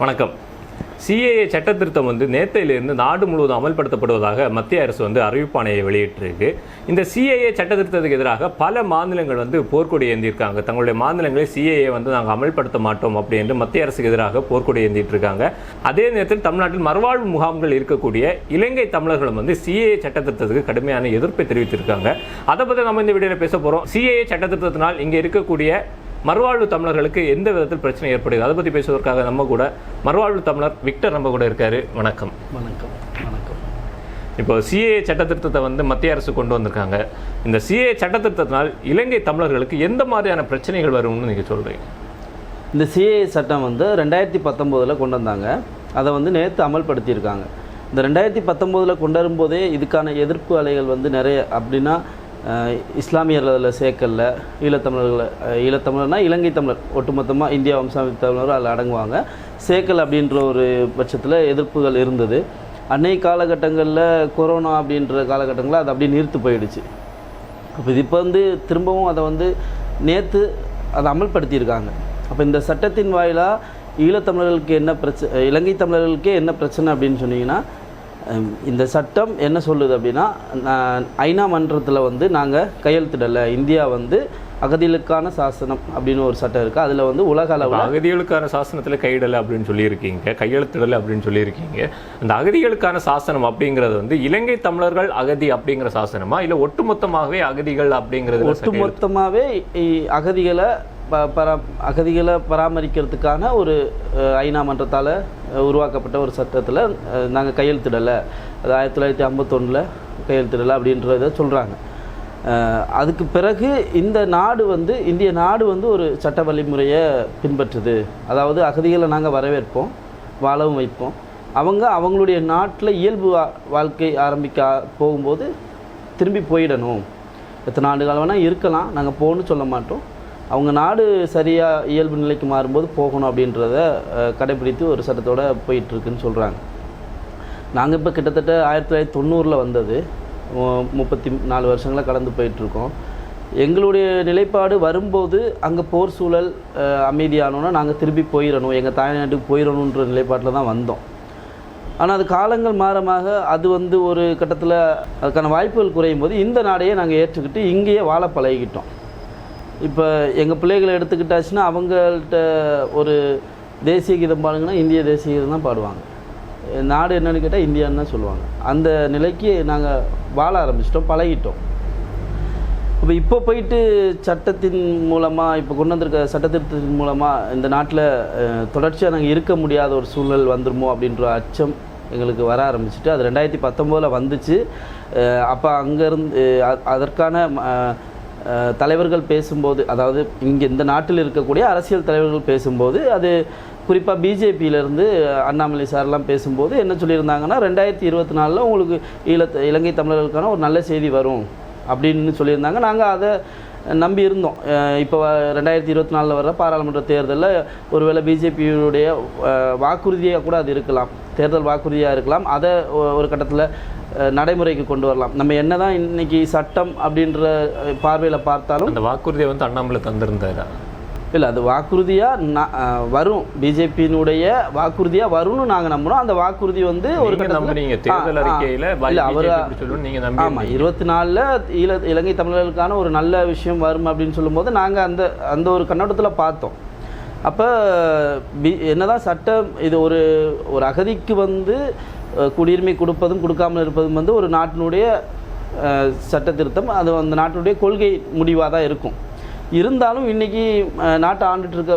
வணக்கம். சிஏஏ சட்ட திருத்தம் நேற்றையிலிருந்து நாடு முழுவதும் அமல்படுத்தப்படுவதாக மத்திய அரசு அறிவிப்பாணையை வெளியிட்டிருக்கு. இந்த சிஏஏ சட்ட திருத்தத்துக்கு எதிராக பல மாநிலங்கள் போர்க்கொடி ஏந்தியிருக்காங்க. தங்களுடைய மாநிலங்களில் சிஏஏ நாங்கள் அமல்படுத்த மாட்டோம் அப்படி என்று மத்திய அரசுக்கு எதிராக போர்க்கொடி ஏந்திட்டு இருக்காங்க. அதே நேரத்தில் தமிழ்நாட்டில் மறுவாழ்வு முகாம்கள் இருக்கக்கூடிய இலங்கை தமிழர்களும் சிஏஏ சட்ட திருத்தத்துக்கு கடுமையான எதிர்ப்பை தெரிவித்திருக்காங்க. அதை பற்றி நம்ம இந்த வீடியோவில் பேச போகிறோம். சிஏஏ சட்ட திருத்தத்தினால் இங்கே இருக்கக்கூடிய மறுவாழ்வு தமிழர்களுக்கு எந்த விதத்தில் பிரச்சனை ஏற்படுது, அதை பற்றி பேசுவதற்காக நம்ம கூட மறுவாழ்வு தமிழர் விக்டர் நம்ம கூட இருக்காரு. வணக்கம். வணக்கம். வணக்கம். இப்போ சிஏஏ சட்ட திருத்தத்தை மத்திய அரசு கொண்டு வந்திருக்காங்க. இந்த சிஏஏ சட்ட திருத்தத்தினால் இலங்கை தமிழர்களுக்கு எந்த மாதிரியான பிரச்சனைகள் வரும்னு நீங்கள் சொல்கிறீங்க? இந்த சிஏஏ சட்டம் 2019 கொண்டு வந்தாங்க. அதை நேற்று அமல்படுத்தியிருக்காங்க. இந்த 2019 கொண்டு வரும்போதே இதுக்கான எதிர்ப்பு அலைகள் நிறைய. அப்படின்னா இஸ்லாமியர்களில் சேர்க்கல, ஈழத்தமிழர்னா இலங்கை தமிழர் ஒட்டுமொத்தமாக இந்தியா வம்சாவளி தமிழர் அதில் அடங்குவாங்க. சேர்க்கல் அப்படின்ற ஒரு பட்சத்தில் எதிர்ப்புகள் இருந்தது. அன்னைய காலகட்டங்களில் கொரோனா அப்படின்ற காலகட்டங்களில் அது அப்படியே நிறுத்து போயிடுச்சு. அப்போ இது இப்போ திரும்பவும் அதை நேற்று அதை அமல்படுத்தியிருக்காங்க. அப்போ இந்த சட்டத்தின் வாயிலாக ஈழத்தமிழர்களுக்கு என்ன பிரச்சனை, இலங்கை தமிழர்களுக்கே என்ன பிரச்சனை அப்படின்னு சொன்னீங்கன்னா, இந்த சட்டம் என்ன சொல்லுது அப்படின்னா, ஐநா மன்றத்தில் நாங்கள் கையெழுத்திடலை. இந்தியா அகதிகளுக்கான சாசனம் அப்படின்னு ஒரு சட்டம் இருக்குது. அதில் உலக அளவில் அகதிகளுக்கான சாசனத்தில் கையிடலை அப்படின்னு சொல்லியிருக்கீங்க, கையெழுத்திடலை அப்படின்னு சொல்லியிருக்கீங்க. அந்த அகதிகளுக்கான சாசனம் அப்படிங்கிறது இலங்கை தமிழர்கள் அகதி அப்படிங்கிற சாசனமா, இல்லை ஒட்டுமொத்தமாகவே அகதிகள் அப்படிங்கிறது? ஒட்டுமொத்தமாகவே அகதிகளை பராமரிக்கிறதுக்கான ஒரு ஐநா மன்றத்தால் உருவாக்கப்பட்ட ஒரு சட்டத்தில் நாங்கள் கையெழுத்திடலை. அது 1951 கையெழுத்திடலை அப்படின்றத சொல்கிறாங்க. அதுக்கு பிறகு இந்த நாடு இந்திய நாடு ஒரு சட்ட வழிமுறையை பின்பற்றுது. அதாவது அகதிகளை நாங்கள் வரவேற்போம், வாழவும் வைப்போம். அவங்களுடைய நாட்டில் இயல்பு வாழ்க்கை ஆரம்பிக்க போகும்போது திரும்பி போயிடணும். எத்தனை ஆண்டு காலம் வேணால் இருக்கலாம், நாங்கள் போகணும்னு சொல்ல மாட்டோம். அவங்க நாடு சரியாக இயல்பு நிலைக்கு மாறும்போது போகணும் அப்படின்றத கடைபிடித்து ஒரு சட்டத்தோடு போயிட்டுருக்குன்னு சொல்கிறாங்க. நாங்கள் இப்போ கிட்டத்தட்ட 1990 வந்தது, 34 வருஷங்களாக கடந்து போயிட்டுருக்கோம். எங்களுடைய நிலைப்பாடு வரும்போது அங்கே போர் சூழல் அமைதியானோன்னா நாங்கள் திரும்பி போயிடணும், எங்கள் தாய்நாட்டுக்கு போயிடணுன்ற நிலைப்பாட்டில் தான் வந்தோம். ஆனால் அது காலங்கள் மாறமாக அது ஒரு கட்டத்தில் அதுக்கான வாய்ப்புகள் குறையும் போது இந்த நாடையே நாங்கள் ஏற்றுக்கிட்டு இங்கேயே வாழ பழகிக்கிட்டோம். இப்போ எங்கள் பிள்ளைகளை எடுத்துக்கிட்டாச்சுன்னா அவங்கள்ட்ட ஒரு தேசிய கீதம் பாடுங்கன்னா இந்திய தேசிய கீதம் தான் பாடுவாங்க. நாடு என்னென்னு கேட்டால் இந்தியான்னு தான் சொல்லுவாங்க. அந்த நிலைக்கு நாங்கள் வாழ ஆரம்பிச்சிட்டோம், பழகிட்டோம். இப்போ போயிட்டு சட்டத்தின் மூலமாக இப்போ கொண்டு வந்திருக்க சட்டத்திருத்தத்தின் மூலமாக இந்த நாட்டில் தொடர்ச்சியாக நாங்கள் இருக்க முடியாத ஒரு சூழல் வந்துருமோ அப்படின்ற அச்சம் எங்களுக்கு வர ஆரம்பிச்சிட்டு அது 2019 வந்துச்சு. அப்போ அங்கேருந்து அதற்கான தலைவர்கள் பேசும்போது, அதாவது இங்கே இந்த நாட்டில் இருக்கக்கூடிய அரசியல் தலைவர்கள் பேசும்போது, அது குறிப்பாக பிஜேபியிலேருந்து அண்ணாமலை சார்லாம் பேசும்போது என்ன சொல்லியிருந்தாங்கன்னா, 2024 உங்களுக்கு இலங்கை தமிழர்களுக்கான ஒரு நல்ல செய்தி வரும் அப்படின்னு சொல்லியிருந்தாங்க. நாங்கள் அதை நம்பி இருந்தோம். இப்போ 2024 வர பாராளுமன்ற தேர்தலில் ஒருவேளை பிஜேபியுடைய வாக்குறுதியாக கூட அது இருக்கலாம், தேர்தல் வாக்குறுதியாக இருக்கலாம். அதை ஒரு கட்டத்தில் நடைமுறைக்கு கொண்டு வரலாம். நம்ம என்னதான் இன்னைக்கு சட்டம் அப்படின்ற பார்வையில் பார்த்தாலும் அந்த வாக்குறுதியை அண்ணாமலை தந்திருந்தாரா? இல்லை, அது வாக்குறுதியாக வரும், பிஜேபியினுடைய வாக்குறுதியாக வரும்னு நாங்கள் நம்புகிறோம். அந்த வாக்குறுதி ஒரு தேர்தல் அறிக்கையில் அவர் ஆமாம் 24 இலங்கை தமிழர்களுக்கான ஒரு நல்ல விஷயம் வரும் அப்படின்னு சொல்லும்போது நாங்கள் அந்த ஒரு கண்ணோட்டத்தில் பார்த்தோம். அப்போ என்னதான் சட்டம் இது ஒரு அகதிக்கு குடியுரிமை கொடுப்பதும் கொடுக்காமல் இருப்பதும் ஒரு நாட்டினுடைய சட்ட திருத்தம், அது அந்த நாட்டினுடைய கொள்கை முடிவாக தான் இருக்கும். இருந்தாலும் இன்றைக்கி நாட்டை ஆண்டுட்டு இருக்க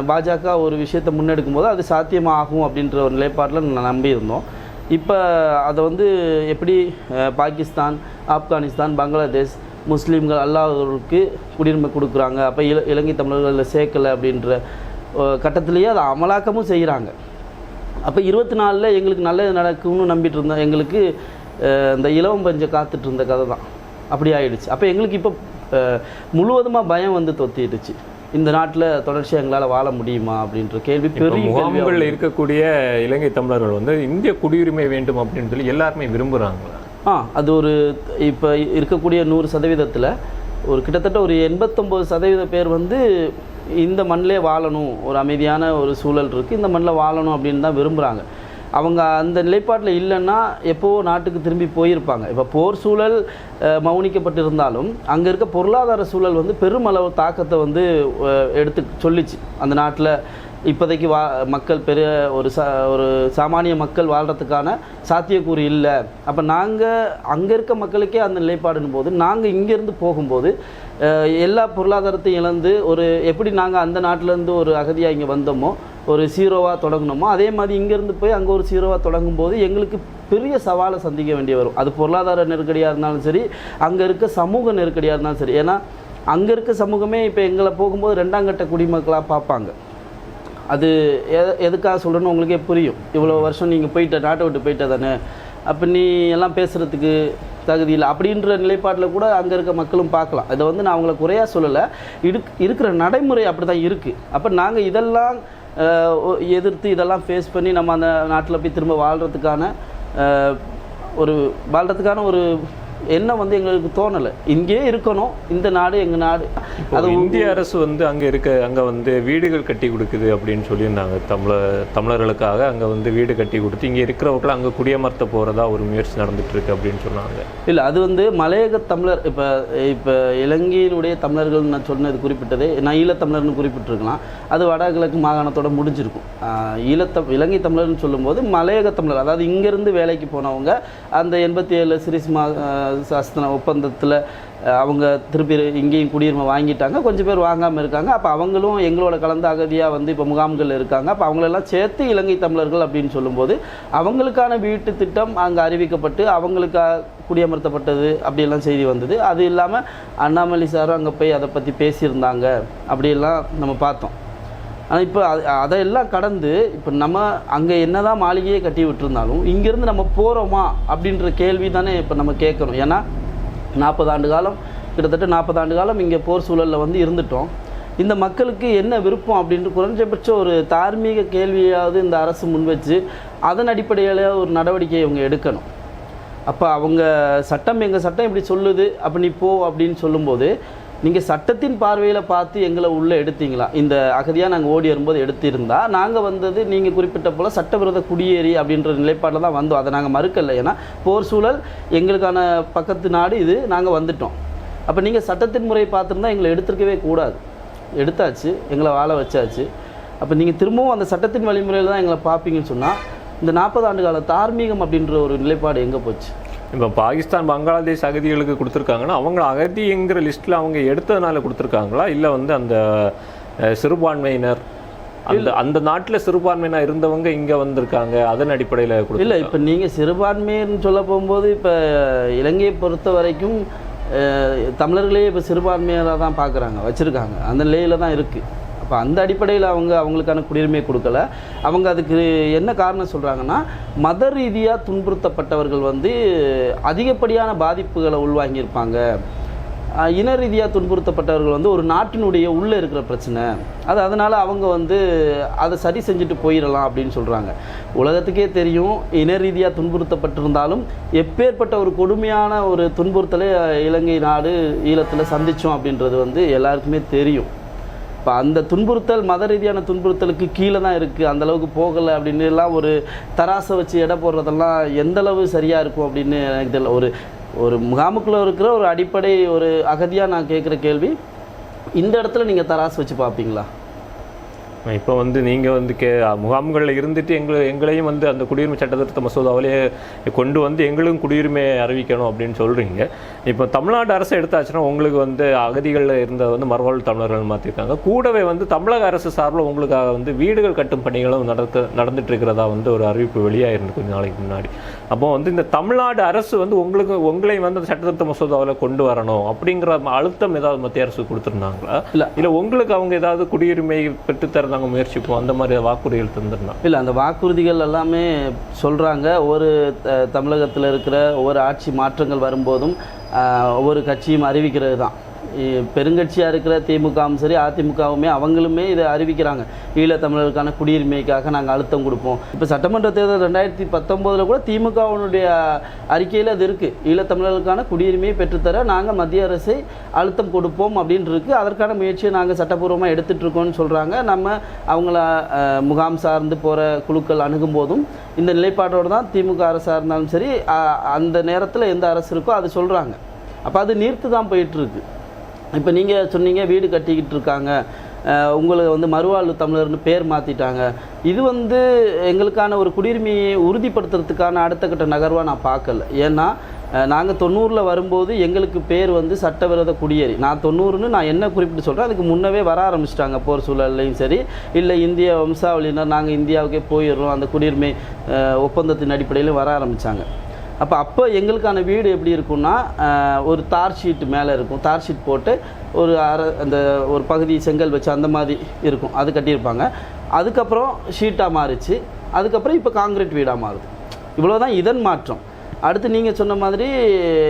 பாஜக ஒரு விஷயத்தை முன்னெடுக்கும் போது அது சாத்தியமாகும் அப்படின்ற ஒரு நிலைப்பாட்டில் நான் நம்பியிருந்தோம். இப்போ அதை எப்படி பாகிஸ்தான், ஆப்கானிஸ்தான், பங்களாதேஷ் முஸ்லீம்கள் அல்லாதவர்களுக்கு குடியுரிமை கொடுக்குறாங்க, அப்போ இலங்கை தமிழர்களில் சேர்க்கலை அப்படின்ற கட்டத்திலேயே அதை அமலாக்கமும் செய்கிறாங்க. அப்போ 24 எங்களுக்கு நல்லது நடக்கும்னு நம்பிட்டு இருந்தோம். எங்களுக்கு இந்த இலவம் பஞ்சம் காத்துட்டு இருந்த கதை தான் அப்படி ஆயிடுச்சு. அப்போ எங்களுக்கு இப்போ முழுவதுமாக பயம் தொத்திடுச்சு. இந்த நாட்டில் தொடர்ச்சியாக எங்களால் வாழ முடியுமா அப்படின்ற கேள்வி பெரிய முகாம்களில் இருக்கக்கூடிய இலங்கை தமிழர்கள் இந்திய குடியுரிமை வேண்டும் அப்படின்னு சொல்லி எல்லாருமே விரும்புகிறாங்களா? அது இப்போ இருக்கக்கூடிய 100% ஒரு கிட்டத்தட்ட ஒரு 89% பேர் இந்த மண்ணிலே வாழணும், ஒரு அமைதியான ஒரு சூழல் இருக்குது, இந்த மண்ணில் வாழணும் அப்படின்னு தான் விரும்புகிறாங்க. அவங்க அந்த நிலைப்பாட்டில் இல்லைன்னா எப்போவோ நாட்டுக்கு திரும்பி போயிருப்பாங்க. இப்போ போர் சூழல் மௌனிக்கப்பட்டிருந்தாலும் அங்கே இருக்க பொருளாதார சூழல் வந்து பெருமளவு தாக்கத்தை வந்து எடுத்து சொல்லிச்சு. அந்த நாட்டில் இப்போதைக்கு மக்கள் ஒரு சாமானிய மக்கள் வாழ்கிறதுக்கான சாத்தியக்கூறு இல்லை. அப்போ நாங்கள் அங்கே இருக்க மக்களுக்கே அந்த நிலைப்பாடுன்னு போது நாங்கள் இங்கேருந்து போகும்போது எல்லா பொருளாதாரத்தையும் இழந்து எப்படி நாங்கள் அந்த நாட்டிலேருந்து ஒரு அகதியாக இங்கே வந்தோமோ, ஒரு ஜீரோவாக தொடங்கினோமோ, அதே மாதிரி இங்கேருந்து போய் அங்கே ஒரு ஜீரோவாக தொடங்கும்போது எங்களுக்கு பெரிய சவாலை சந்திக்க வேண்டிய வரும். அது பொருளாதார நெருக்கடியாக இருந்தாலும் சரி, அங்கே இருக்க சமூக நெருக்கடியாக இருந்தாலும் சரி. ஏன்னா அங்கே இருக்க சமூகமே இப்போ எங்களை போகும்போது 2ஆம் கட்ட குடிமக்களாக பார்ப்பாங்க. அது எதுக்காக சொல்கிறேன்னு உங்களுக்கே புரியும். இவ்வளோ வருஷம் நீங்கள் நாட்டை விட்டு போயிட்ட தானே, அப்போ நீ எல்லாம் பேசுகிறதுக்கு தகுதி இல்லை அப்படின்ற நிலைப்பாட்டில் கூட அங்கே இருக்க மக்களும் பார்க்கலாம். இதை வந்து நான் அவங்கள குறையாக சொல்லலை, இருக்கிற நடைமுறை அப்படி தான் இருக்குது. அப்போ நாங்கள் இதெல்லாம் எதிர்த்து இதெல்லாம் ஃபேஸ் பண்ணி நம்ம அந்த நாட்டில் போய் திரும்ப வாழ்கிறதுக்கான ஒரு எண்ணம் வந்து எங்களுக்கு தோணலை. இங்கே இருக்கணும், இந்த நாடு எங்கள் நாடு. அது இந்திய அரசு வந்து அங்கே வந்து வீடுகள் கட்டி கொடுக்குது அப்படின்னு சொல்லியிருந்தாங்க. தமிழர்களுக்காக அங்கே வந்து வீடு கட்டி கொடுத்து இங்கே இருக்கிறவர்கள் அங்கே குடியமர்த்த போகிறதா ஒரு முயற்சி நடந்துட்டுருக்கு அப்படின்னு சொன்னாங்க. இல்லை, அது வந்து மலையக தமிழர், இப்போ இலங்கையினுடைய தமிழர்கள் நான் சொன்னது குறிப்பிட்டதே, நான் ஈழத்தமிழர்னு குறிப்பிட்டிருக்கலாம். அது வடகிழக்கு மாகாணத்தோட முடிஞ்சிருக்கும். இலங்கை தமிழர்னு சொல்லும்போது மலையக தமிழர், அதாவது இங்கேருந்து வேலைக்கு போனவங்க அந்த 87 சிரிஸ் சாஸ்திர ஒப்பந்தத்தில் அவங்க திருப்பி இங்கேயும் குடியுரிமை வாங்கிட்டாங்க. கொஞ்சம் பேர் வாங்காமல் இருக்காங்க. அப்போ அவங்களும் எங்களோட கலந்து அகதியாக வந்து இப்போ முகாம்கள் இருக்காங்க. அப்போ அவங்களெல்லாம் சேர்த்து இலங்கை தமிழர்கள் அப்படின்னு சொல்லும்போது அவங்களுக்கான வீட்டு திட்டம் அங்கே அறிவிக்கப்பட்டு அவங்களுக்காக குடியமர்த்தப்பட்டது அப்படியெல்லாம் செய்தி வந்தது. அது இல்லாமல் அண்ணாமலை சாரும் அங்கே போய் அதை பற்றி பேசியிருந்தாங்க, அப்படியெல்லாம் நம்ம பார்த்தோம். ஆனால் இப்போ அதையெல்லாம் கடந்து இப்போ நம்ம அங்கே என்ன தான் மாளிகையை கட்டி விட்டுருந்தாலும் இங்கேருந்து நம்ம போகிறோமா அப்படின்ற கேள்வி தானே இப்போ நம்ம கேட்கணும். ஏன்னா 40 ஆண்டு காலம், கிட்டத்தட்ட 40 ஆண்டு காலம் இங்கே போர் சூழலில் வந்து இருந்துட்டோம். இந்த மக்களுக்கு என்ன விருப்பம் அப்படின்ட்டு குறைஞ்சபட்சம் ஒரு தார்மீக கேள்வியாவது இந்த அரசு முன்வச்சு அதன் அடிப்படையில் ஒரு நடவடிக்கையை இவங்க எடுக்கணும். அப்போ அவங்க எங்கள் சட்டம் இப்படி சொல்லுது, அப்போ நீ போ அப்படின்னு சொல்லும்போது நீங்கள் சட்டத்தின் பார்வையில் பார்த்து எங்களை உள்ளே எடுத்தீங்களா? இந்த அகதியாக நாங்கள் ஓடி வரும்போது எடுத்திருந்தா நாங்கள் வந்தது நீங்கள் குறிப்பிட்ட போல் சட்டவிரோத குடியேறி அப்படின்ற நிலைப்பாட்டில் தான் வந்தோம். அதை நாங்கள் மறுக்கலை. ஏன்னா போர் சூழல் எங்களுக்கான பக்கத்து நாடு இது, நாங்கள் வந்துட்டோம். அப்போ நீங்கள் சட்டத்தின் முறையை பார்த்துருந்தா எங்களை எடுத்துருக்கவே கூடாது. எடுத்தாச்சு, எங்களை வாழ வச்சாச்சு. அப்போ நீங்கள் திரும்பவும் அந்த சட்டத்தின் வழிமுறையில் தான் எங்களை பார்ப்பீங்கன்னு சொன்னால் இந்த 40 ஆண்டு கால தார்மீகம் அப்படின்ற ஒரு நிலைப்பாடு எங்கே போச்சு? இப்போ பாகிஸ்தான் பங்களாதேஷ் அகதிகளுக்கு கொடுத்துருக்காங்கன்னா அவங்க அகதிங்கிற லிஸ்ட்டில் அவங்க எடுத்ததுனால கொடுத்துருக்காங்களா, இல்லை வந்து அந்த சிறுபான்மையினர் அந்த நாட்டில் சிறுபான்மையினர் இருந்தவங்க இங்கே வந்திருக்காங்க அதன் அடிப்படையில் கொடுத்து? இல்லை, இப்போ நீங்கள் சிறுபான்மைன்னு சொல்ல போகும்போது இப்போ இலங்கையை பொறுத்த வரைக்கும் தமிழர்களே இப்போ சிறுபான்மையராக தான் பார்க்குறாங்க, வச்சுருக்காங்க, அந்த நிலையில் தான் இருக்குது. அப்போ அந்த அடிப்படையில் அவங்களுக்கான குடியுரிமை கொடுக்கல. அவங்க அதுக்கு என்ன காரணம் சொல்கிறாங்கன்னா, மத ரீதியாக துன்புறுத்தப்பட்டவர்கள் வந்து அதிகப்படியான பாதிப்புகளை உள்வாங்கியிருப்பாங்க. இன ரீதியாக துன்புறுத்தப்பட்டவர்கள் வந்து ஒரு நாட்டினுடைய உள்ளே இருக்கிற பிரச்சனை, அதனால் அவங்க வந்து அதை சரி செஞ்சுட்டு போயிடலாம் அப்படின்னு சொல்கிறாங்க. உலகத்துக்கே தெரியும், இன ரீதியாக துன்புறுத்தப்பட்டிருந்தாலும் எப்பேற்பட்ட ஒரு கொடுமையான ஒரு துன்புறுத்தலை இலங்கை நாடு ஈழத்தில் சந்தித்தோம் அப்படின்றது வந்து எல்லாருக்குமே தெரியும். இப்போ அந்த துன்புறுத்தல் மத ரீதியான துன்புறுத்தலுக்கு கீழே தான் இருக்குது, அந்தளவுக்கு போகலை அப்படின்னு எல்லாம் ஒரு தராசை வச்சு எடை போடுறதெல்லாம் எந்தளவு சரியாக இருக்கும் அப்படின்னு எனக்கு தெரியல. ஒரு முகாமுக்குள்ளே இருக்கிற ஒரு அடிப்படை ஒரு அகதியாக நான் கேட்குற கேள்வி, இந்த இடத்துல நீங்கள் தராசு வச்சு பார்ப்பீங்களா? இப்போ வந்து நீங்கள் வந்து முகாம்களில் இருந்துட்டு எங்களையும் வந்து அந்த குடியுரிமை சட்டத்திருத்த மசோதாவிலேயே கொண்டு வந்து எங்களுக்கும் குடியுரிமையை அறிவிக்கணும் அப்படின்னு சொல்கிறீங்க. இப்போ தமிழ்நாடு அரசு எடுத்தாச்சுன்னா உங்களுக்கு வந்து அகதிகளில் இருந்த வந்து மறுவாழ்வு தமிழர்கள் மாற்றிருக்காங்க. கூடவே வந்து தமிழக அரசு சார்பில் உங்களுக்காக வந்து வீடுகள் கட்டும் பணிகளும் நடந்துட்டு இருக்கிறதா வந்து ஒரு அறிவிப்பு வெளியாயிருந்து கொஞ்சம் நாளைக்கு முன்னாடி. அப்போ வந்து இந்த தமிழ்நாடு அரசு வந்து உங்களையும் வந்து அந்த சட்டத்திருத்த மசோதாவில் கொண்டு வரணும் அப்படிங்கிற அழுத்தம் ஏதாவது மத்திய அரசு கொடுத்துருந்தாங்களா? இல்லை உங்களுக்கு அவங்க ஏதாவது குடியுரிமை பெற்றுத்தர நாங்கள் முயற்சிப்போம் அந்த மாதிரி வாக்குறுதிகள் தந்துருந்தோம்? இல்லை, அந்த வாக்குறுதிகள் எல்லாமே சொல்கிறாங்க. ஒவ்வொரு தமிழகத்தில் இருக்கிற ஒவ்வொரு ஆட்சி மாற்றங்கள் வரும்போதும் ஒவ்வொரு கட்சியும் அறிவிக்கிறது தான். பெருங்கட்சியாக இருக்கிற திமுகவும் சரி அதிமுகவுமே அவங்களுமே இதை அறிவிக்கிறாங்க. ஈழத்தமிழர்களுக்கான குடியுரிமைக்காக நாங்கள் அழுத்தம் கொடுப்போம். இப்போ சட்டமன்ற தேர்தல் 2019 கூட திமுகவுடைய அறிக்கையில் அது இருக்குது. ஈழத்தமிழர்களுக்கான குடியுரிமையை பெற்றுத்தர நாங்கள் மத்திய அரசை அழுத்தம் கொடுப்போம் அப்படின்னு இருக்குது. அதற்கான முயற்சியை நாங்கள் சட்டப்பூர்வமாக எடுத்துகிட்ருக்கோம்னு சொல்கிறாங்க. நம்ம அவங்கள முகாம் சார்ந்து போகிற குழுக்கள் அணுகும் போதும் இந்த நிலைப்பாட்டோடு தான் திமுக அரசாக இருந்தாலும் சரி அந்த நேரத்தில் எந்த அரசு இருக்கோ அது சொல்கிறாங்க. அப்போ அது நீர்த்து தான் போயிட்டுருக்கு. இப்போ நீங்கள் சொன்னீங்க வீடு கட்டிக்கிட்டு இருக்காங்க, உங்களை மறுவாழ்வு தமிழர்னு பேர் மாற்றிட்டாங்க. இது எங்களுக்கான ஒரு குடியுரிமையை உறுதிப்படுத்துறதுக்கான அடுத்த கட்ட நகர்வாக நான் பார்க்கல. ஏன்னா நாங்கள் 90 வரும்போது எங்களுக்கு பேர் சட்டவிரோத குடியேறி, நான் 90ன்னு நான் என்ன குறிப்பிட்டு சொல்கிறேன், அதுக்கு முன்னவே வர ஆரம்பிச்சிட்டாங்க. போர் சூழல்லையும் சரி இல்லை இந்திய வம்சாவளியினர் நாங்கள் இந்தியாவுக்கே போயிடுறோம் அந்த குடியுரிமை ஒப்பந்தத்தின் அடிப்படையிலும் வர ஆரம்பித்தாங்க. அப்போ எங்களுக்கான வீடு எப்படி இருக்குன்னா ஒரு தார் ஷீட் மேலே இருக்கும், தார் ஷீட் போட்டு அந்த ஒரு பகுதி செங்கல் வச்சு அந்த மாதிரி இருக்கும், அது கட்டியிருப்பாங்க. அதுக்கப்புறம் ஷீட்டாக மாறிச்சு, அதுக்கப்புறம் இப்போ காங்கிரீட் வீடாக மாறுது. இவ்வளோதான் இதன் மாற்றம். அடுத்து நீங்கள் சொன்ன மாதிரி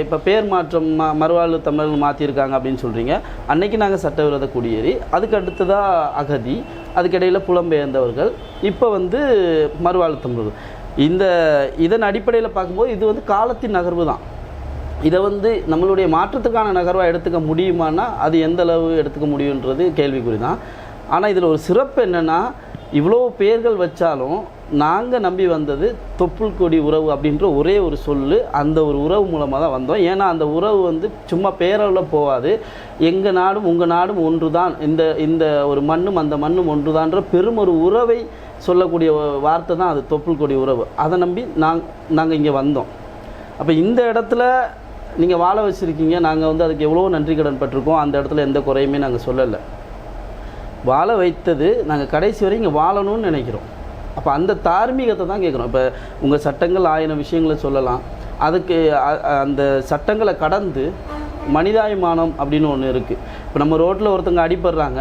இப்போ பேர் மாற்றம் மறுவாழ்வு தமிழர்கள் மாற்றிருக்காங்க அப்படின்னு சொல்கிறீங்க. அன்னைக்கு நாங்கள் சட்டவிரோத குடியேறி, அதுக்கு அடுத்ததாக அகதி, அதுக்கிடையில் புலம்பெயர்ந்தவர்கள், இப்போ மறுவாழ்வு தமிழர்கள். இதன் அடிப்படையில் பார்க்கும்போது இது காலத்தின் நகர்வு தான். இதை நம்மளுடைய மாற்றத்துக்கான நகர்வாக எடுத்துக்க முடியுமானா அது எந்த அளவு எடுத்துக்க முடியுன்றது கேள்விக்குறி தான். ஆனால் இதில் ஒரு சிறப்பு என்னென்னா, இவ்வளோ பேர்கள் வச்சாலும் நாங்கள் நம்பி வந்தது தொப்புள் கொடி உறவு அப்படின்ற ஒரே ஒரு சொல்லு, அந்த ஒரு உறவு மூலமாக தான் வந்தோம். ஏன்னா அந்த உறவு சும்மா பேரளவில் போகாது. எங்கள் நாடும் உங்கள் நாடும் ஒன்று தான், இந்த ஒரு மண்ணும் அந்த மண்ணும் ஒன்று தான்ற பெரும் ஒரு உறவை சொல்லக்கூடிய வார்த்தை தான் அது தொப்புள் கொடி உறவு. அதை நம்பி நாங்கள் இங்கே வந்தோம். அப்போ இந்த இடத்துல நீங்கள் வாழ வச்சுருக்கீங்க, நாங்கள் அதுக்கு எவ்வளோ நன்றி கடன் பட்டிருக்கோம். அந்த இடத்துல எந்த குறையுமே நாங்கள் சொல்லலை. வாழ வைத்தது நாங்கள் கடைசி வரை இங்கே வாழணும்னு நினைக்கிறோம். அப்போ அந்த தார்மீகத்தை தான் கேட்குறோம். இப்போ உங்கள் சட்டங்கள் 1000 விஷயங்களை சொல்லலாம், அதுக்கு அந்த சட்டங்களை கடந்து மனிதாபிமானம் அப்படின்னு ஒன்று இருக்குது. இப்போ நம்ம ரோட்டில் ஒருத்தங்க அடிபடுறாங்க,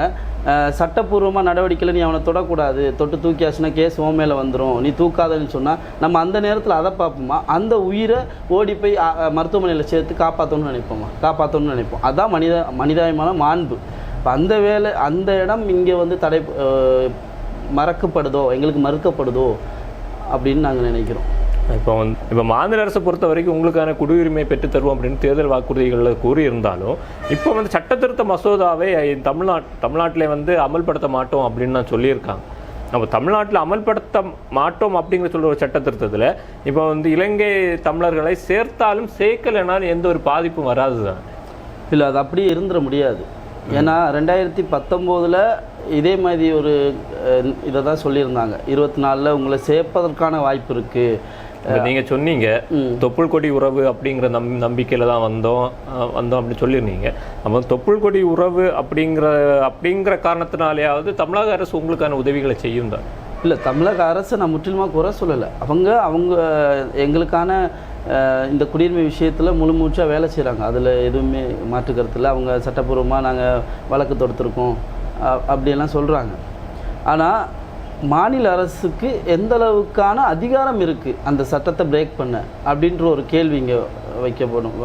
சட்டப்பூர்வமாக நடவடிக்கையில் நீ அவனை தொடக்கூடாது, தொட்டு தூக்கியாச்சுன்னா கேஸ் ஓ மேலே வந்துடும், நீ தூக்காதன்னு சொன்னால் நம்ம அந்த நேரத்தில் அதை பார்ப்போமா? அந்த உயிரை ஓடி போய் மருத்துவமனையில் சேர்த்து காப்பாற்றணும்னு நினைப்போம். அதுதான் மனிதாபிமான மாண்பு. இப்போ அந்த இடம் இங்கே தடை மறக்கப்படுதோ, எங்களுக்கு மறுக்கப்படுதோ அப்படின்னு நாங்கள் நினைக்கிறோம். இப்போ மாநில அரசை பொறுத்த வரைக்கும் உங்களுக்கான குடியுரிமை பெற்று தருவோம் அப்படின்னு தேர்தல் வாக்குறுதிகளில் கூறியிருந்தாலும் இப்போ சட்டத்திருத்த மசோதாவை தமிழ்நாட்டிலே அமல்படுத்த மாட்டோம் அப்படின்னு நான் சொல்லியிருக்காங்க. நம்ம தமிழ்நாட்டில் அமல்படுத்த மாட்டோம் அப்படிங்கிற சொல்கிற ஒரு சட்டத்திருத்தத்தில் இப்போ இலங்கை தமிழர்களை சேர்த்தாலும் சேர்க்கலைனாலும் எந்த ஒரு பாதிப்பும் வராது தான். இல்லை, அது அப்படியே இருந்துட முடியாது. ஏன்னா 2019 இதே மாதிரி ஒரு இதை தான் சொல்லியிருந்தாங்க, 24 உங்களை சேர்ப்பதற்கான வாய்ப்பு இருக்குது. நீங்கள் சொன்னீங்க தொப்புள் கொடி உறவு அப்படிங்கிற நம்பிக்கையில் தான் வந்தோம் அப்படின்னு சொல்லியிருந்தீங்க. நம்ம தொப்புள் கொடி உறவு அப்படிங்கிற காரணத்தினாலேயாவது தமிழக அரசு உங்களுக்கான உதவிகளை செய்யும் தான். இல்லை, தமிழக அரசை நான் முற்றிலுமாக குறை சொல்லலை. அவங்க எங்களுக்கான இந்த குடியுரிமை விஷயத்தில் முழுமூச்சாக வேலை செய்கிறாங்க, அதில் எதுவுமே மாற்றுக்கருத்தில். அவங்க சட்டப்பூர்வமாக நாங்கள் வழக்கு தொடுத்துருக்கோம் அப்படியெல்லாம் சொல்கிறாங்க. ஆனால் மாநில அரசுக்கு எந்த அளவுக்கான அதிகாரம் இருக்குது அந்த சட்டத்தை பிரேக் பண்ண அப்படின்ற ஒரு கேள்வி இங்கே வைக்கப்படும்.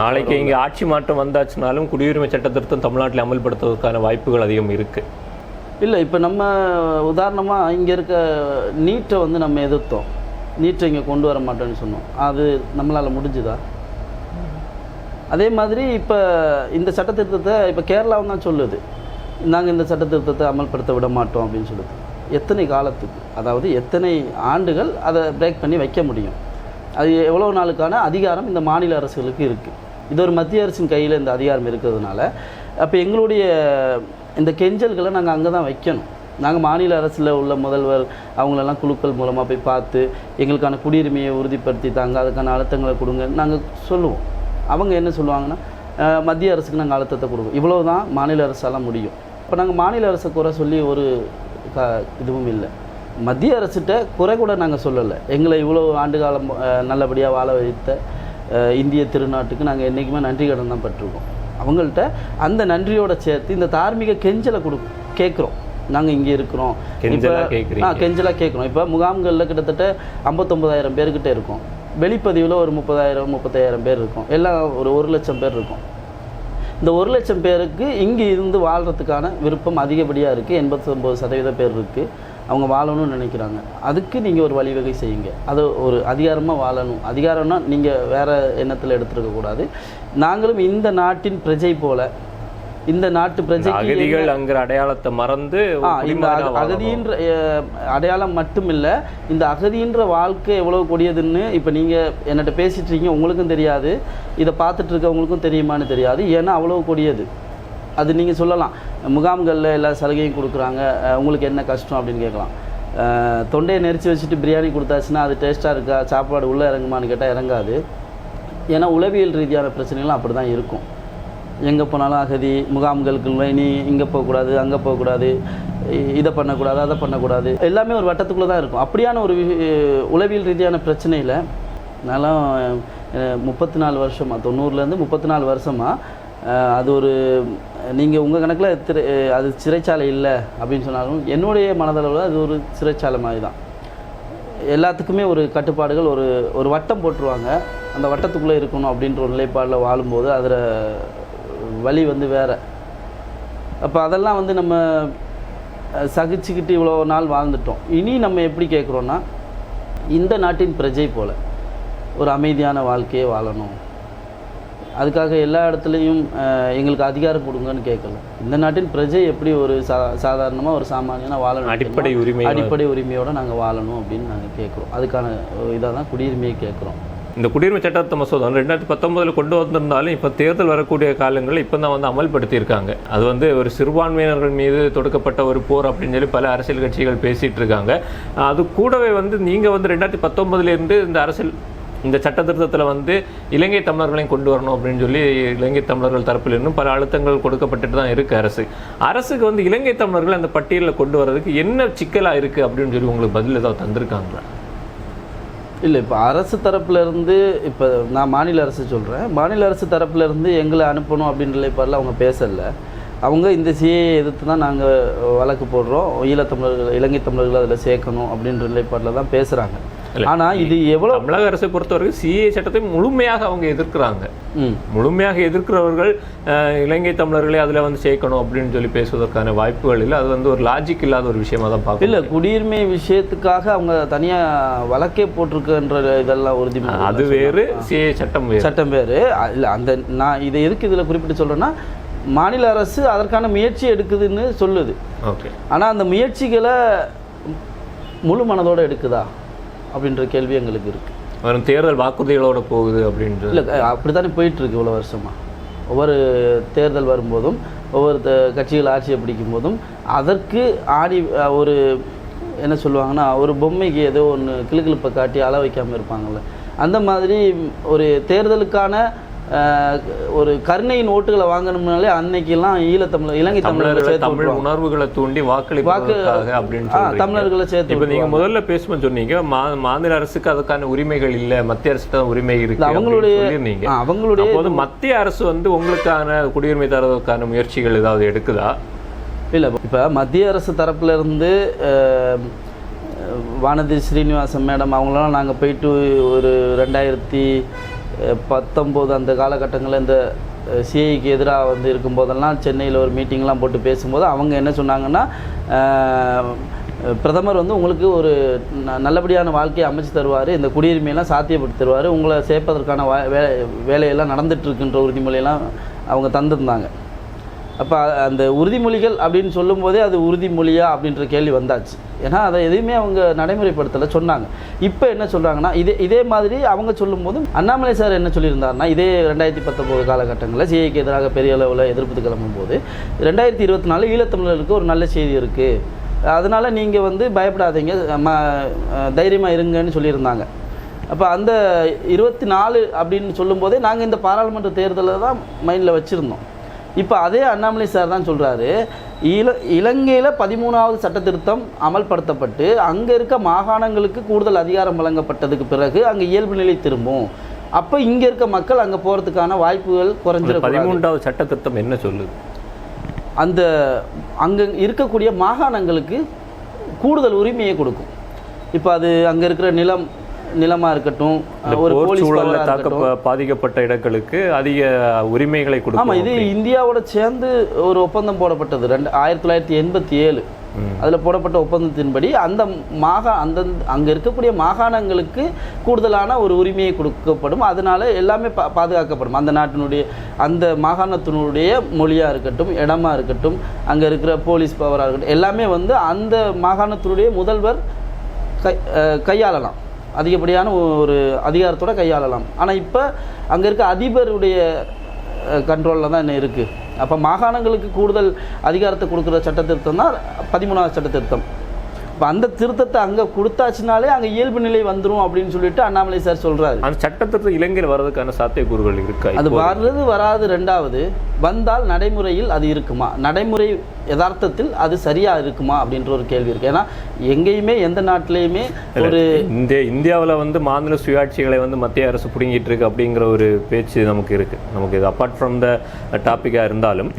நாளைக்கு இங்கே ஆட்சி மாற்றம் வந்தாச்சுனாலும் குடியுரிமை சட்ட திருத்தம் தமிழ்நாட்டில் அமல்படுத்துவதற்கான வாய்ப்புகள் அதிகம் இருக்குது. இல்லை, இப்போ நம்ம உதாரணமாக இங்கே இருக்க நீட்டை நம்ம எதிர்த்தோம், நீட்டை இங்கே கொண்டு வர மாட்டோன்னு சொன்னோம். அது நம்மளால் முடிஞ்சுதா? அதே மாதிரி இப்போ இந்த சட்டத்திருத்தத்தை இப்போ கேரளாவும் தான் சொல்லுது, நாங்கள் இந்த சட்டத்திருத்தத்தை அமல்படுத்த விட மாட்டோம் அப்படின்னு சொல்லுது. எத்தனை காலத்துக்கு, அதாவது எத்தனை ஆண்டுகள் அதை பிரேக் பண்ணி வைக்க முடியும்? அது எவ்வளோ நாளுக்கான அதிகாரம் இந்த மாநில அரசுகளுக்கு இருக்குது. இது ஒரு மத்திய அரசின் கையில் இந்த அதிகாரம் இருக்கிறதுனால அப்போ எங்களுடைய இந்த கெஞ்சல்களை நாங்கள் அங்கே தான் வைக்கணும். நாங்கள் மாநில அரசில் உள்ள முதல்வர் அவங்களெல்லாம் குழுக்கள் மூலமாக போய் பார்த்து எங்களுக்கான குடியுரிமையை உறுதிப்படுத்தி தாங்க, அதுக்கான அழுத்தங்களை கொடுங்க நாங்கள் சொல்லுவோம். அவங்க என்ன சொல்லுவாங்கன்னா மத்திய அரசுக்கு நாங்கள் அழுத்தத்தை கொடுப்போம். இவ்வளோ தான் மாநில அரசால் முடியும். இப்போ நாங்கள் மாநில அரசை குறை சொல்லி ஒரு இதுவும் இல்லை. மத்திய அரசுகிட்ட குறை கூட நாங்கள் சொல்லலை. எங்களை இவ்வளோ ஆண்டு காலம் நல்லபடியாக வாழ வைத்த இந்திய திருநாட்டுக்கு நாங்கள் என்றைக்குமே நன்றி கடன் தான் பட்டிருக்கோம். அவங்கள்ட்ட அந்த நன்றியோடு சேர்த்து இந்த தார்மீக கெஞ்சலை கேட்குறோம். நாங்கள் இங்கே இருக்கிறோம், கெஞ்சலாக கேட்குறோம். இப்போ முகாம்களில் கிட்டத்தட்ட 59,000 பேர்கிட்ட இருக்கோம். வெளிப்பதிவில் ஒரு 30,000 35,000 பேர் இருக்கும். எல்லாம் ஒரு 1 லட்சம் பேர் இருக்கும். இந்த 1 லட்சம் பேருக்கு இங்கே இருந்து வாழ்கிறதுக்கான விருப்பம் அதிகப்படியாக இருக்குது. 89% பேர் இருக்குது, அவங்க வாழணும்னு நினைக்கிறாங்க. அதுக்கு நீங்கள் ஒரு வழிவகை செய்யுங்க. அது ஒரு அதிகாரமாக வாழணும். அதிகாரம்னா நீங்கள் வேறு எண்ணத்தில் எடுத்துருக்கக்கூடாது. நாங்களும் இந்த நாட்டின் பிரஜை போல, இந்த நாட்டு பிரஜைக்கு அகதிகள் அங்கிற அடையாளத்தை மறந்து இந்த அகதின்ற அடையாளம் மட்டும் இல்லை, இந்த அகதின்ற வாழ்க்கை எவ்வளோ கொடியதுன்னு இப்போ நீங்கள் என்கிட்ட பேசிட்டு இருக்கீங்க, உங்களுக்கும் தெரியாது, இதை பார்த்துட்டு இருக்கவங்களுக்கும் தெரியுமான்னு தெரியாது. ஏன்னா அவ்வளோ கொடியது. அது நீங்கள் சொல்லலாம், முகாம்களில் எல்லா சலுகையும் கொடுக்குறாங்க, உங்களுக்கு என்ன கஷ்டம் அப்படின்னு கேட்கலாம். தொண்டையை நெரிச்சு வச்சுட்டு பிரியாணி கொடுத்தாச்சுன்னா அது டேஸ்ட்டாக இருக்கா, சாப்பாடு உள்ளே இறங்குமான்னு கேட்டால் இறங்காது. ஏன்னா உளவியல் ரீதியான பிரச்சனைகளும் அப்படி தான் இருக்கும். எங்கே போனாலும் அகதி, முகாம்களுக்குள்ள நீ இங்கே போகக்கூடாது, அங்கே போகக்கூடாது, இதை பண்ணக்கூடாது, அதை பண்ணக்கூடாது, எல்லாமே ஒரு வட்டத்துக்குள்ளே தான் இருக்கும். அப்படியான ஒரு உளவியல் ரீதியான பிரச்சனையில் நான்லாம் 34 வருஷமாக, 90லேருந்து 34 வருஷமாக அது ஒரு நீங்கள் உங்கள் கணக்கில் அது சிறைச்சாலை இல்லை அப்படின்னு சொன்னாலும் என்னுடைய மனதளவில் அது ஒரு சிறைச்சாலை மாதிரி தான். எல்லாத்துக்குமே ஒரு கட்டுப்பாடுகள், ஒரு வட்டம் போட்டுருவாங்க. அந்த வட்டத்துக்குள்ளே இருக்கணும் அப்படின்ற ஒரு நிலைப்பாடில் வாழும்போது அதில் வழி வேறு. அப்போ அதெல்லாம் நம்ம சகிச்சுக்கிட்டு இவ்வளோ நாள் வாழ்ந்துட்டோம். இனி நம்ம எப்படி கேட்குறோன்னா, இந்த நாட்டின் பிரஜை போல் ஒரு அமைதியான வாழ்க்கையை வாழணும். அதுக்காக எல்லா இடத்துலையும் எங்களுக்கு அதிகாரம் கொடுங்கன்னு கேட்கல. இந்த நாட்டின் பிரஜை எப்படி ஒரு சாதாரணமாக ஒரு சாமானியனாக வாழணும், அடிப்படை உரிமையோடு நாங்கள் வாழணும் அப்படின்னு நாங்கள் கேட்குறோம். அதுக்கான இதாக தான் குடியுரிமையை கேட்குறோம். இந்த குடியுரிமை சட்டத்தை மசோதா 2019 கொண்டு வந்திருந்தாலும் இப்போ தேர்தல் வரக்கூடிய காலங்களில் இப்போ தான் அமல்படுத்தியிருக்காங்க. அது ஒரு சிறுபான்மையினர்கள் மீது தொடுக்கப்பட்ட ஒரு போர் அப்படின்னு சொல்லி பல அரசியல் கட்சிகள் பேசிகிட்டு இருக்காங்க. அது கூடவே நீங்கள் 2019 இந்த சட்ட திருத்தத்தில் இலங்கை தமிழர்களையும் கொண்டு வரணும் அப்படின்னு சொல்லி இலங்கை தமிழர்கள் தரப்பில் இருந்தும் பல அழுத்தங்கள் கொடுக்கப்பட்டுட்டு தான் இருக்குது. அரசுக்கு இலங்கை தமிழர்கள் அந்த பட்டியலில் கொண்டு வர்றதுக்கு என்ன சிக்கலாக இருக்குது அப்படின்னு சொல்லி உங்களுக்கு பதில் ஏதாவது தந்திருக்காங்களா? இல்லை, இப்போ அரசு தரப்புலேருந்து, இப்போ நான் மாநில அரசு சொல்கிறேன், மாநில அரசு தரப்புலேருந்து எங்களை அனுப்பணும் அப்படின்ற நிலைப்பாடில் அவங்க பேசலை. அவங்க இந்த சிஏ எதிர்த்து தான் நாங்கள் வழக்கு போடுறோம், ஈழத்தமிழர்கள் இலங்கை தமிழர்கள் அதில் சேர்க்கணும் அப்படின்ற நிலைப்பாடில் தான் பேசுகிறாங்க. ஆனால் இது எவ்வளோ தமிழக அரசை பொறுத்தவரைக்கும் சிஏ சட்டத்தை முழுமையாக அவங்க எதிர்க்கிறாங்க. முழுமையாக எதிர்க்கிறவர்கள் இலங்கை தமிழர்களே அதில் சேர்க்கணும் அப்படின்னு சொல்லி பேசுவதற்கான வாய்ப்புகள் இல்லை. அது ஒரு லாஜிக் இல்லாத ஒரு விஷயமா தான் பார்க்கணும். இல்லை, குடியுரிமை விஷயத்துக்காக அவங்க தனியாக வழக்கே போட்டிருக்குன்ற இதெல்லாம் உறுதி. அது வேறு, சிஏ சட்டம் வேறு. இல்லை, நான் இதை எதுக்கு இதில் குறிப்பிட்டு சொல்கிறேன்னா, மாநில அரசு அதற்கான முயற்சி எடுக்குதுன்னு சொல்லுது. ஓகே, ஆனால் அந்த முயற்சிகளை முழு மனதோடு எடுக்குதா அப்படின்ற கேள்வி எங்களுக்கு இருக்குது. வரும் தேர்தல் வாக்குறுதிகளோட போகுது அப்படின்றது இல்லை, அப்படி தானே போயிட்டுருக்கு இவ்வளோ வருஷமாக. ஒவ்வொரு தேர்தல் வரும்போதும், ஒவ்வொரு கட்சிகள் ஆட்சியை பிடிக்கும் போதும் அதற்கு ஒரு என்ன சொல்லுவாங்கன்னா, ஒரு பொம்மைக்கு ஏதோ ஒன்று கிளுகிழுப்பை காட்டி அள வைக்காமல் இருப்பாங்கள்ல, அந்த மாதிரி ஒரு தேர்தலுக்கான ஒரு கருணையின் ஓட்டுகளை வாங்கணும்னாலே அன்னைக்கெல்லாம் இலங்கை தமிழ் உணர்வுகளை தூண்டி வாக்களிப்பாங்க அப்படின்னு தமிழர்களை சேர்த்து. இப்போ நீங்க முதல்ல பேசும்போது சொன்னீங்க மாநில அரசுக்கு அதுக்கான உரிமைகள் இல்லை, மத்திய அரசுக்கு உரிமை இருக்கு அவங்களுடைய மத்திய அரசு உங்களுக்கான குடியுரிமை தரதுக்கான முயற்சிகள் ஏதாவது எடுக்குதா? இல்லை, இப்போ மத்திய அரசு தரப்புல இருந்து வானதி ஸ்ரீனிவாசன் மேடம் அவங்களாம் நாங்கள் போயிட்டு ஒரு 2019 அந்த காலகட்டங்களில் இந்த சிஐக்கு எதிராக இருக்கும்போதெல்லாம் சென்னையில் ஒரு மீட்டிங்லாம் போட்டு பேசும்போது அவங்க என்ன சொன்னாங்கன்னா, பிரதமர் உங்களுக்கு ஒரு நல்லபடியான வாழ்க்கையை அமைச்சு தருவார், இந்த குடியுரிமையெல்லாம் சாத்தியப்படுத்தி தருவார், உங்களை சேர்ப்பதற்கான வேலையெல்லாம் நடந்துகிட்ருக்குன்ற உறுதிமொழியெல்லாம் அவங்க தந்திருந்தாங்க. அப்போ அந்த உறுதிமொழிகள் அப்படின்னு சொல்லும்போதே அது உறுதிமொழியா அப்படின்ற கேள்வி வந்தாச்சு. ஏன்னா அதை எதையுமே அவங்க நடைமுறைப்படுத்தலை சொன்னாங்க. இப்போ என்ன சொல்கிறாங்கன்னா, இதே மாதிரி அவங்க சொல்லும்போது அண்ணாமலை சார் என்ன சொல்லியிருந்தாருன்னா, இதே 2019 காலகட்டங்களில் சிஐக்கு எதிராக பெரிய அளவில் எதிர்ப்பு கிளம்பும்போது 2024 ஈழத்தமிழர்களுக்கு ஒரு நல்ல செய்தி இருக்குது, அதனால் நீங்கள் பயப்படாதீங்க, தைரியமாக இருங்கன்னு சொல்லியிருந்தாங்க. அப்போ அந்த 24 அப்படின்னு சொல்லும்போதே நாங்கள் இந்த பாராளுமன்ற தேர்தலில் தான் மைண்டில் வச்சுருந்தோம். இப்போ அதே அண்ணாமலை சார் தான் சொல்கிறாரு, இலங்கையில் 13வது சட்ட திருத்தம் அமல்படுத்தப்பட்டு அங்கே இருக்க மாகாணங்களுக்கு கூடுதல் அதிகாரம் வழங்கப்பட்டதுக்கு பிறகு அங்கே இயல்பு நிலை திரும்பும், அப்போ இங்கே இருக்க மக்கள் அங்கே போகிறதுக்கான வாய்ப்புகள் குறைஞ்சிடும். 13வது சட்ட திருத்தம் என்ன சொல்லுது? அந்த அங்கே இருக்கக்கூடிய மாகாணங்களுக்கு கூடுதல் உரிமையை கொடுக்கும். இப்போ அது அங்கே இருக்கிற நிலம் நிலமாக இருக்கட்டும், ஒரு போலீஸ் சூழல்ல பாதிக்கப்பட்ட இடங்களுக்கு அதிக உரிமைகளை கொடுக்கும். ஆமாம், இது இந்தியாவோட சேர்ந்து ஒரு ஒப்பந்தம் போடப்பட்டது 1987. அதில் போடப்பட்ட ஒப்பந்தத்தின்படி அந்த அங்கே இருக்கக்கூடிய மாகாணங்களுக்கு கூடுதலான ஒரு உரிமையை கொடுக்கப்படும். அதனால எல்லாமே பாதுகாக்கப்படும். அந்த நாட்டினுடைய அந்த மாகாணத்தினுடைய மொழியாக இருக்கட்டும், இடமா இருக்கட்டும், அங்கே இருக்கிற போலீஸ் பவராக இருக்கட்டும், எல்லாமே வந்து அந்த மாகாணத்தினுடைய முதல்வர் கையாளலாம், அதிகப்படியான ஒரு அதிகாரத்தோட கையாளலாம். ஆனால் இப்போ அங்கே இருக்க அதிபருடைய கண்ட்ரோலில் தான் என்ன இருக்குது. அப்போ மாகாணங்களுக்கு கூடுதல் அதிகாரத்தை கொடுக்குற சட்ட திருத்தம் தான் 13வது சட்ட திருத்தம். இப்போ அந்த திருத்தத்தை அங்கே கொடுத்தாச்சுனாலே அங்கே இயல்பு நிலை வந்துடும் அப்படின்னு சொல்லிட்டு அண்ணாமலை சார் சொல்கிறாரு. அந்த சட்டத்திற்கு இலங்கையில் வர்றதுக்கான சாத்தியக்கூறுகள் இருக்கா? அது வராது. ரெண்டாவது, வந்தால் நடைமுறையில் அது இருக்குமா, நடைமுறை யதார்த்தத்தில் அது சரியாக இருக்குமா அப்படின்ற ஒரு கேள்வி இருக்குது. ஏன்னா எங்கேயுமே எந்த நாட்டிலையுமே ஒரு இந்தியாவில் வந்து மாநில சுயாட்சிகளை வந்து மத்திய அரசு பிடுங்கிட்டு இருக்கு அப்படிங்கிற ஒரு பேச்சு நமக்கு இருக்குது. நமக்கு இது அப்பார்ட் ஃப்ரம் த டாப்பிக்காக இருந்தாலும்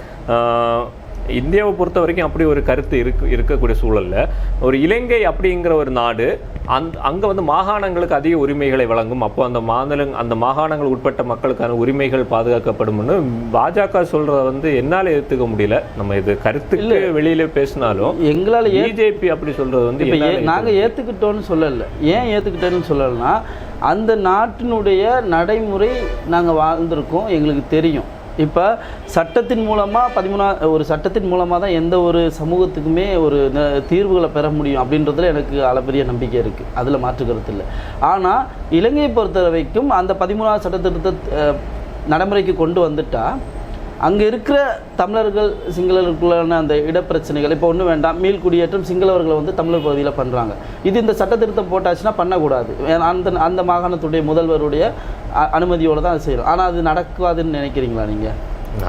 இந்தியாவை பொறுத்த வரைக்கும் அப்படி ஒரு கருத்து இருக்கக்கூடிய சூழலில் ஒரு இலங்கை அப்படிங்கிற ஒரு நாடு அங்கே வந்து மாகாணங்களுக்கு அதிக உரிமைகளை வழங்கும். அப்போ அந்த மாகாணங்கள் உட்பட்ட மக்களுக்கான உரிமைகள் பாதுகாக்கப்படும்னு பாஜக சொல்கிறத வந்து என்னால் ஏற்றுக்க முடியல. நம்ம இது கருத்துக்கு வெளியில பேசினாலும் எங்களால் பிஜேபி அப்படி சொல்கிறது வந்து இப்போ நாங்கள் ஏற்றுக்கிட்டோன்னு சொல்லலை. ஏன் ஏற்றுக்கிட்டோன்னு சொல்லலைன்னா அந்த நாட்டினுடைய நடைமுறை நாங்கள் வாழ்ந்திருக்கோம், எங்களுக்கு தெரியும். இப்போ சட்டத்தின் மூலமாக ஒரு சட்டத்தின் மூலமாக தான் எந்த ஒரு சமூகத்துக்குமே ஒரு தீர்வுகளை பெற முடியும் அப்படின்றதுல எனக்கு அளப்பரிய நம்பிக்கை இருக்குது. அதில் மாற்றுக்கிறது இல்லை. ஆனால் இலங்கையை பொறுத்த வரைக்கும் அந்த 13வது சட்டத்திருத்த நடைமுறைக்கு கொண்டு வந்துட்டால் அங்கே இருக்கிற தமிழர்கள் சிங்களர்களுக்குள்ளான அந்த இடப்பிரச்சனைகள் இப்போ ஒன்றும் வேண்டாம், மீள்குடியேற்றம் சிங்களவர்களை வந்து தமிழர் பகுதியில் பண்ணுறாங்க. இது இந்த சட்டத்திருத்தம் போட்டாச்சுன்னா பண்ணக்கூடாது. அந்த மாகாணத்துடைய முதல்வருடைய அனுமதியோடு தான் அது செய்யணும். ஆனால் அது நடக்காதுன்னு நினைக்கிறீங்களா நீங்கள்?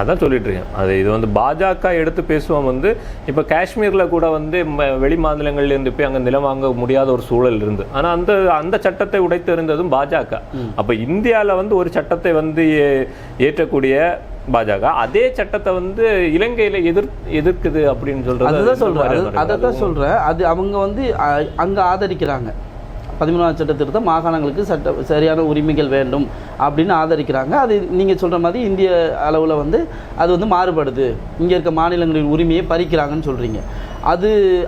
அதான் சொல்லிட்டு இருக்கேன். அது இது வந்து பாஜக எடுத்து பேசுவோம். வந்து இப்போ காஷ்மீரில் கூட வந்து வெளி மாநிலங்கள்லேருந்து போய் அங்கே நிலம் வாங்க முடியாத ஒரு சூழல் இருந்து, ஆனால் அந்த சட்டத்தை உடைத்தெறிந்ததும் பாஜக. அப்போ இந்தியாவில் வந்து ஒரு சட்டத்தை வந்து ஏற்றக்கூடிய பாஜக அதே சட்டத்தை வந்து இலங்கையில எதிர்க்குது அப்படின்னு சொல்றது. அதான் சொல்றேன். அது அவங்க வந்து அங்க ஆதரிக்கிறாங்க. 13வது சட்ட திருத்தம் மாகாணங்களுக்கு சரியான உரிமைகள் வேண்டும் அப்படின்னு ஆதரிக்கிறாங்க. அது நீங்கள் சொல்கிற மாதிரி இந்திய அளவில் வந்து அது வந்து மாறுபடுது, இங்கே இருக்க மாநிலங்களின் உரிமையை பறிக்கிறாங்கன்னு சொல்கிறீங்க.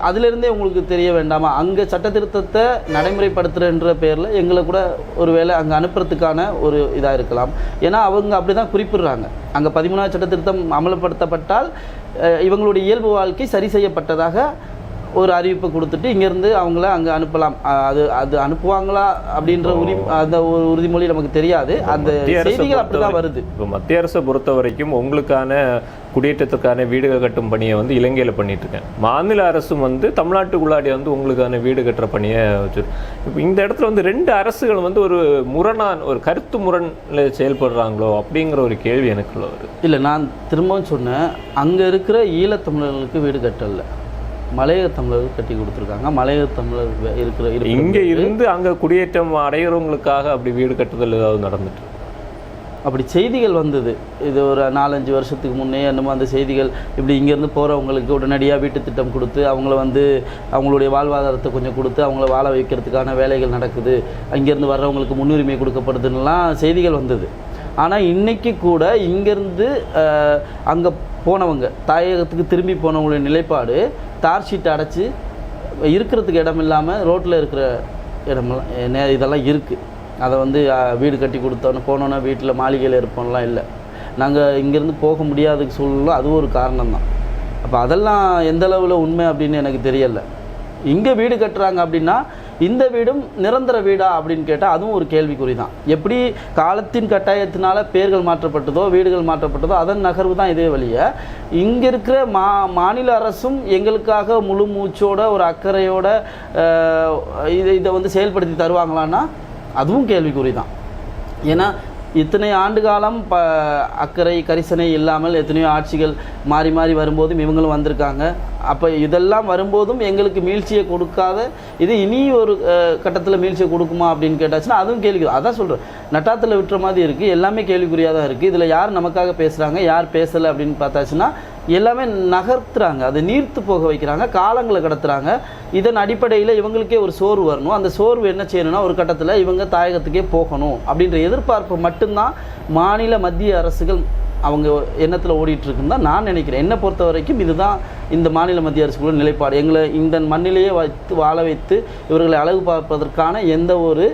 அதிலிருந்தே உங்களுக்கு தெரிய வேண்டாமா, அங்கே சட்ட திருத்தத்தை நடைமுறைப்படுத்துகிறன்ற பேரில் எங்களை கூட ஒரு வேளை அங்கே அனுப்புறதுக்கான ஒரு இதாக இருக்கலாம். ஏன்னா அவங்க அப்படி தான் குறிப்பிடுறாங்க. அங்கே 13வது சட்ட திருத்தம் அமல்படுத்தப்பட்டால் இவங்களுடைய இயல்பு வாழ்க்கை சரி செய்யப்பட்டதாக ஒரு அறிவிப்பை கொடுத்துட்டு இங்கேருந்து அவங்கள அங்கே அனுப்பலாம். அது அனுப்புவாங்களா அப்படின்ற அந்த ஒரு உறுதிமொழி நமக்கு தெரியாது. அந்த செய்திகள் அப்படி தான் வருது. இப்போ மத்திய அரசை பொறுத்த வரைக்கும் உங்களுக்கான குடியேற்றத்துக்கான வீடுகள் கட்டும் பணியை வந்து இலங்கையில் பண்ணிட்டு இருக்கேன். மாநில அரசும் வந்து தமிழ்நாட்டுக்குள்ளாடி வந்து உங்களுக்கான வீடு கட்டுற பணியை வச்சிருக்கு. இப்போ இந்த இடத்துல வந்து 2 அரசுகள் வந்து ஒரு கருத்து முரணில் செயல்படுறாங்களோ அப்படிங்கிற ஒரு கேள்வி எனக்குள்ள வருது. இல்லை, நான் திரும்பவும் சொன்னேன், அங்கே இருக்கிற ஈழத்தமிழர்களுக்கு வீடு கட்டல, மலையக தமிழர்கள் கட்டி கொடுத்துருக்காங்க. மலையக தமிழர் இருக்கிற இங்கே இருந்து அங்கே குடியேற்றம் அடைகிறவங்களுக்காக அப்படி வீடு கட்டுதல் ஏதாவது நடந்துட்டு அப்படி செய்திகள் வந்தது. இது ஒரு 4-5 வருஷத்துக்கு முன்னே என்னமோ அந்த செய்திகள் இப்படி இங்கேருந்து போகிறவங்களுக்கு உடனடியாக வீட்டு திட்டம் கொடுத்து அவங்கள வந்து அவங்களுடைய வாழ்வாதாரத்தை கொஞ்சம் கொடுத்து அவங்கள வாழ வைக்கிறதுக்கான வேலைகள் நடக்குது, அங்கேருந்து வர்றவங்களுக்கு முன்னுரிமை கொடுக்கப்படுதுன்னெலாம் செய்திகள் வந்தது. ஆனால் இன்றைக்கி கூட இங்கேருந்து அங்கே போனவங்க தாயகத்துக்கு திரும்பி போனவங்களுடைய நிலைப்பாடு தார் ஷீட்டை அடைச்சி இருக்கிறதுக்கு இடம் இல்லாமல் ரோட்டில் இருக்கிற இடமெல்லாம் இதெல்லாம் இருக்குது. அதை வந்து வீடு கட்டி கொடுத்தோன்னு போனோன்னா வீட்டில் மாளிகையில் இருப்போம்லாம் இல்லை. நாங்கள் இங்கேருந்து போக முடியாத சூழ்நிலை அதுவும் ஒரு காரணம் தான். அப்போ அதெல்லாம் எந்த அளவில் உண்மை அப்படின்னு எனக்கு தெரியலை. இங்கே வீடு கட்டுறாங்க அப்படின்னா இந்த வீடும் நிரந்தர வீடா அப்படின்னு கேட்டால் அதுவும் ஒரு கேள்விக்குறி தான். எப்படி காலத்தின் கட்டாயத்தினால பேர்கள் மாற்றப்பட்டதோ வீடுகள் மாற்றப்பட்டதோ அதன் நகர்வு தான் இதே வழியை இங்கே இருக்கிற மாநில அரசும் எங்களுக்காக முழு மூச்சோட ஒரு அக்கறையோட இதை வந்து செயல்படுத்தி தருவாங்களான்னா அதுவும் கேள்விக்குறி தான். ஏன்னா இத்தனை ஆண்டு காலம் அக்கறை கரிசனை இல்லாமல் எத்தனையோ ஆட்சிகள் மாறி மாறி வரும்போதும் இவங்களும் வந்திருக்காங்க. அப்போ இதெல்லாம் வரும்போதும் எங்களுக்கு மீழ்ச்சியை கொடுக்காத இது இனி ஒரு கட்டத்தில் மீழ்ச்சியை கொடுக்குமா அப்படின்னு கேட்டாச்சுன்னா அதுவும் கேள்வி. அதான் சொல்கிறேன், நட்டாத்தில் விட்டுற மாதிரி இருக்குது, எல்லாமே கேள்விக்குறியாக தான் இருக்குது. இதில் யார் நமக்காக பேசுகிறாங்க யார் பேசலை அப்படின்னு பார்த்தாச்சுன்னா எல்லாமே நகர்த்துறாங்க, அதை நீர்த்து போக வைக்கிறாங்க, காலங்களை கடத்துறாங்க. இதன் அடிப்படையில் இவங்களுக்கே ஒரு சோர்வு வரணும். அந்த சோர்வு என்ன செய்யணும்னா ஒரு கட்டத்தில் இவங்க தாயகத்துக்கே போகணும் அப்படின்ற எதிர்பார்ப்பு மட்டும்தான் மாநில மத்திய அரசுகள் அவங்க எண்ணத்தில் ஓடிட்டுருக்குன்னு தான் நான் நினைக்கிறேன். என்னை பொறுத்த வரைக்கும் இதுதான் இந்த மாநில மத்திய அரசுகளோட நிலைப்பாடு. எங்களை இந்த மண்ணிலேயே வைத்து வாழ வைத்து இவர்களை அழகு பார்ப்பதற்கான எந்த ஒரு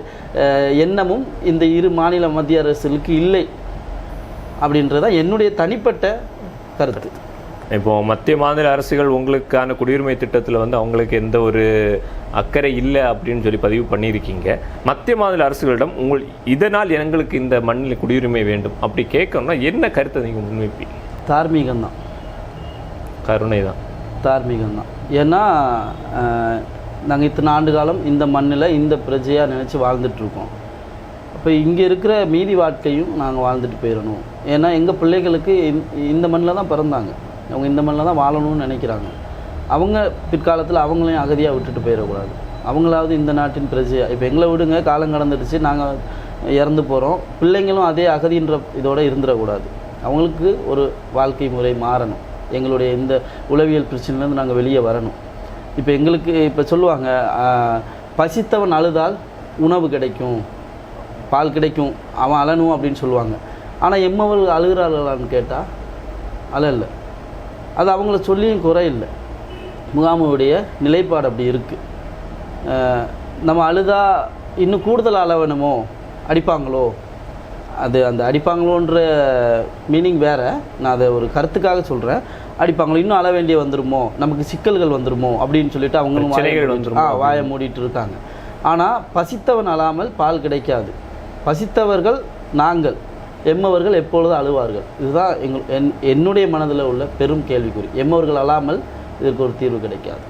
எண்ணமும் இந்த இரு மாநில மத்திய அரசுகளுக்கு இல்லை அப்படின்றதான் என்னுடைய தனிப்பட்ட கருத்து. இப்போ மத்திய மாநில அரசுகள் உங்களுக்கான குடியுரிமை திட்டத்தில் வந்து அவங்களுக்கு எந்த ஒரு அக்கறை இல்லை அப்படின்னு சொல்லி பதிவு பண்ணியிருக்கீங்க. மத்திய மாநில அரசுகளிடம் இதனால் எங்களுக்கு இந்த மண்ணில் குடியுரிமை வேண்டும் அப்படி கேட்கணும்னா என்ன கருத்தை நீங்கள் முன்வைப்பீங்க? தார்மீகம்தான், கருணை தான், தார்மீகம்தான். ஏன்னா நாங்கள் இத்தனை ஆண்டு காலம் இந்த மண்ணில் இந்த பிரஜையாக நினச்சி வாழ்ந்துட்டுருக்கோம். அப்போ இங்கே இருக்கிற மீதி வாழ்க்கையும் நாங்கள் வாழ்ந்துட்டு போயிடணும். ஏன்னா எங்கள் பிள்ளைகளுக்கு இந்த மண்ணில் தான் பிறந்தாங்க, அவங்க இந்த மண்ணில் தான் வாழணும்னு நினைக்கிறாங்க. அவங்க பிற்காலத்தில் அவங்களையும் அகதியாக விட்டுட்டு போயிடக்கூடாது. அவங்களாவது இந்த நாட்டின் பிரஜையாக, இப்போ எங்களை விடுங்க, காலம் கடந்துடுச்சு, நாங்கள் இறந்து போகிறோம், பிள்ளைங்களும் அதே அகதின்ற இதோடு இருந்துடக்கூடாது. அவங்களுக்கு ஒரு வாழ்க்கை முறை மாறணும். எங்களுடைய இந்த உளவியல் பிரச்சனையிலேருந்து நாங்கள் வெளியே வரணும். இப்போ எங்களுக்கு இப்போ சொல்லுவாங்க, பசித்தவன் அழுதால் உணவு கிடைக்கும், பால் கிடைக்கும், அவன் அழணும் அப்படின்னு சொல்லுவாங்க. ஆனால் எம்மவர்கள் அழுகிறார்களான்னு கேட்டால் அழல. அது அவங்கள சொல்லியும் குறை இல்லை. முகாமுடைய நிலைப்பாடு அப்படி இருக்குது. நம்ம அழுதா இன்னும் கூடுதல் அள வேணுமோ, அடிப்பாங்களோ, அது அந்த அடிப்பாங்களோன்ற மீனிங் வேறு. நான் அதை ஒரு கருத்துக்காக சொல்கிறேன். அடிப்பாங்களோ, இன்னும் அழ வேண்டிய வந்துருமோ, நமக்கு சிக்கல்கள் வந்துருமோ அப்படின்னு சொல்லிட்டு அவங்களும் வாயை மூடிட்டு இருக்காங்க. ஆனால் பசித்தவன் அழாமல் பால் கிடைக்காது. பசித்தவர்கள் நாங்கள், எம்மவர்கள் எப்பொழுது அழுவார்கள். இதுதான் என்னுடைய மனதில் உள்ள பெரும் கேள்விக்குறி. எம்மவர்கள் அழாமல் இதற்கு ஒரு தீர்வு கிடைக்காது.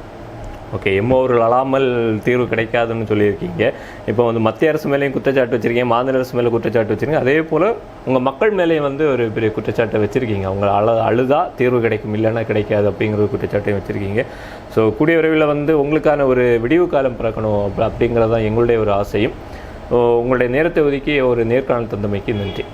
ஓகே, எம்மவர்கள் அழாமல் தீர்வு கிடைக்காதுன்னு சொல்லியிருக்கீங்க. இப்போ வந்து மத்திய அரசு மேலேயும் குற்றச்சாட்டு வச்சுருக்கீங்க, மாநில அரசு மேலே குற்றச்சாட்டு வச்சுருக்கீங்க, அதே போல் உங்கள் மக்கள் மேலேயும் வந்து ஒரு பெரிய குற்றச்சாட்டை வச்சுருக்கீங்க. அவங்க அழுதா தீர்வு கிடைக்கும், இல்லைன்னா கிடைக்காது அப்படிங்கிற ஒரு குற்றச்சாட்டையும் வச்சுருக்கீங்க. ஸோ கூடிய விரைவில் வந்து உங்களுக்கான ஒரு விடிவு காலம் பிறக்கணும் அப்படிங்கிறது தான் எங்களுடைய ஒரு ஆசையும். உங்களுடைய நேரத்தை ஒதுக்கி ஒரு நேர்காணல் தந்தமைக்கு நன்றி.